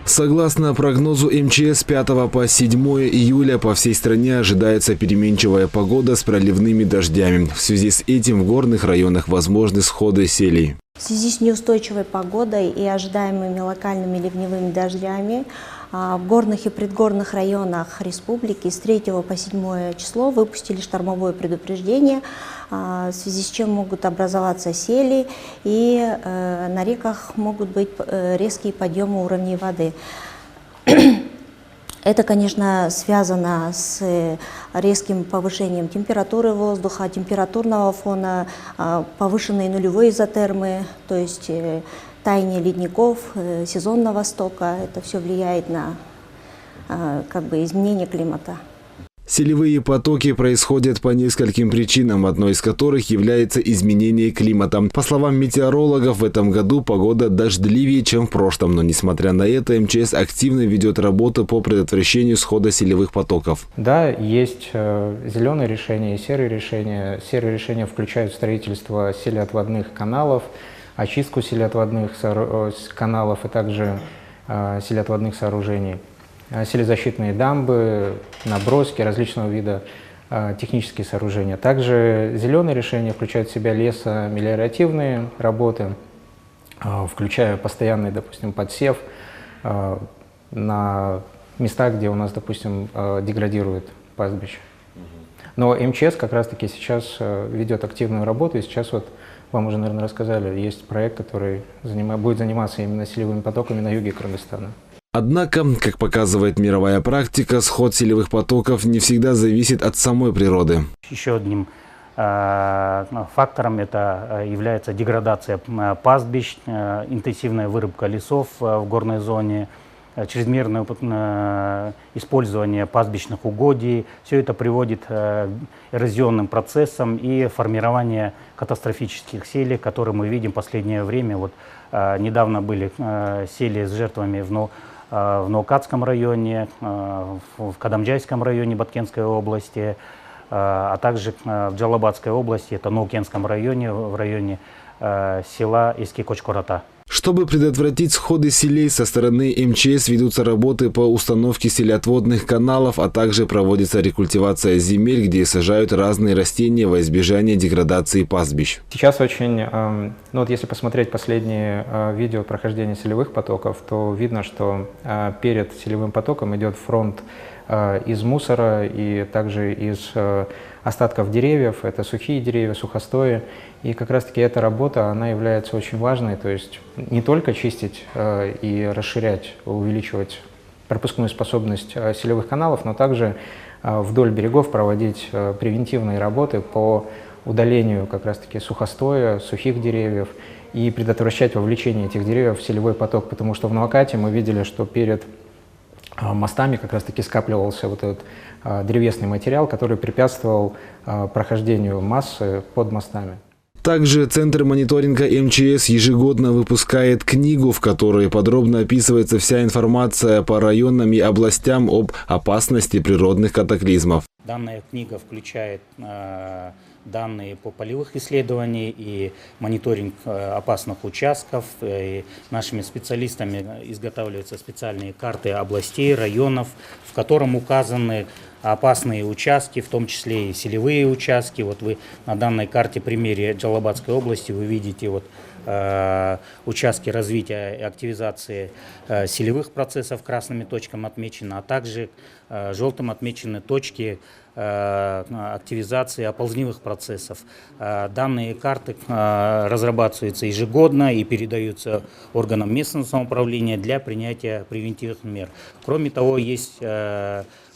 Согласно прогнозу МЧС, с 5 по 7 июля по всей стране ожидается переменчивая погода с проливными дождями. В связи с этим в горных районах возможны сходы селей. В связи с неустойчивой погодой и ожидаемыми локальными ливневыми дождями в горных и предгорных районах республики с 3 по 7 число выпустили штормовое предупреждение, в связи с чем могут образоваться сели и на реках могут быть резкие подъемы уровней воды. Это, конечно, связано с резким повышением температуры воздуха, температурного фона, повышенной нулевой изотермы, то есть таяние ледников, сезонного стока. Это все влияет на изменение климата. Селевые потоки происходят по нескольким причинам, одной из которых является изменение климата. По словам метеорологов, в этом году погода дождливее, чем в прошлом, но несмотря на это, МЧС активно ведет работу по предотвращению схода селевых потоков. Да, есть зеленые решения и серые решения. Серые решения включают строительство селеотводных каналов, очистку селеотводных каналов и также селеотводных сооружений. Селезащитные дамбы, наброски различного вида технические сооружения. Также зеленые решения включают в себя лесомелиоративные работы, включая постоянный, допустим, подсев на местах, где у нас, допустим, деградирует пастбище. Но МЧС как раз-таки сейчас ведет активную работу, и сейчас вот вам уже, наверное, рассказали, есть проект, который будет заниматься именно селевыми потоками на юге Кыргызстана. Однако, как показывает мировая практика, сход селевых потоков не всегда зависит от самой природы. Еще одним фактором это является деградация пастбищ, интенсивная вырубка лесов в горной зоне, чрезмерное использование пастбищных угодий. Все это приводит к эрозионным процессам и формированию катастрофических селей, которые мы видим в последнее время. Вот недавно были сели с жертвами в Наукатском районе, в Кадамджайском районе Баткенской области, а также в Джалабадской области, это Наукенском районе, в районе села Иски-Кочкората. Чтобы предотвратить сходы селей, со стороны МЧС ведутся работы по установке селеотводных каналов, а также проводится рекультивация земель, где сажают разные растения во избежание деградации пастбищ. Сейчас очень, если посмотреть последние видео прохождения селевых потоков, то видно, что перед селевым потоком идет фронт из мусора и также из остатков деревьев, это сухие деревья, сухостои. И как раз-таки эта работа, она является очень важной, то есть не только чистить и расширять, увеличивать пропускную способность селевых каналов, но также вдоль берегов проводить превентивные работы по удалению как раз-таки сухостоя, сухих деревьев и предотвращать вовлечение этих деревьев в селевой поток, потому что в Наукате мы видели, что перед мостами как раз-таки скапливался вот этот древесный материал, который препятствовал прохождению массы под мостами. Также Центр мониторинга МЧС ежегодно выпускает книгу, в которой подробно описывается вся информация по районам и областям об опасности природных катаклизмов. Данная книга включает данные по полевых исследованиям и мониторинг опасных участков. И нашими специалистами изготавливаются специальные карты областей, районов, в котором указаны опасные участки, в том числе и селевые участки. Вот вы на данной карте, примере Джалабадской области, вы видите участки развития и активизации селевых процессов, красными точками отмечены, а также желтым отмечены точки активизации оползневых процессов. Данные карты разрабатываются ежегодно и передаются органам местного самоуправления для принятия превентивных мер. Кроме того,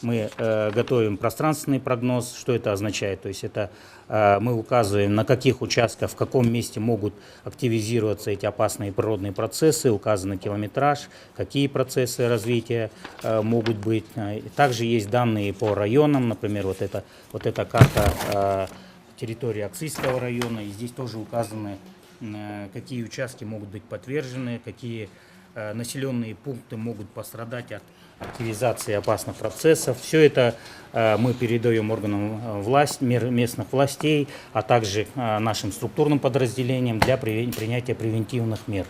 мы готовим пространственный прогноз. Что это означает? То есть это мы указываем, на каких участках, в каком месте могут активизироваться эти опасные природные процессы, указан километраж, какие процессы развития могут быть. Также есть данные по районам, например, вот эта карта территории Аксийского района, и здесь тоже указаны, какие участки могут быть подвержены, какие населенные пункты могут пострадать от активизации опасных процессов. Все это мы передаем органам местных властей, а также нашим структурным подразделениям для принятия превентивных мер.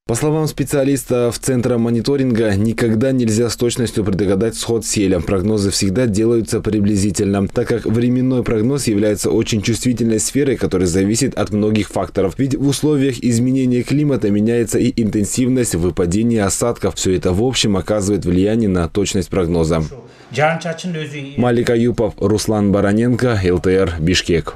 По словам специалистов Центра мониторинга, никогда нельзя с точностью предугадать сход селя. Прогнозы всегда делаются приблизительно, так как временной прогноз является очень чувствительной сферой, которая зависит от многих факторов. Ведь в условиях изменения климата меняется и интенсивность выпадения осадков. Все это в общем оказывает влияние на точность прогноза. Малик Аюпов, Руслан Бароненко, ЛТР, Бишкек.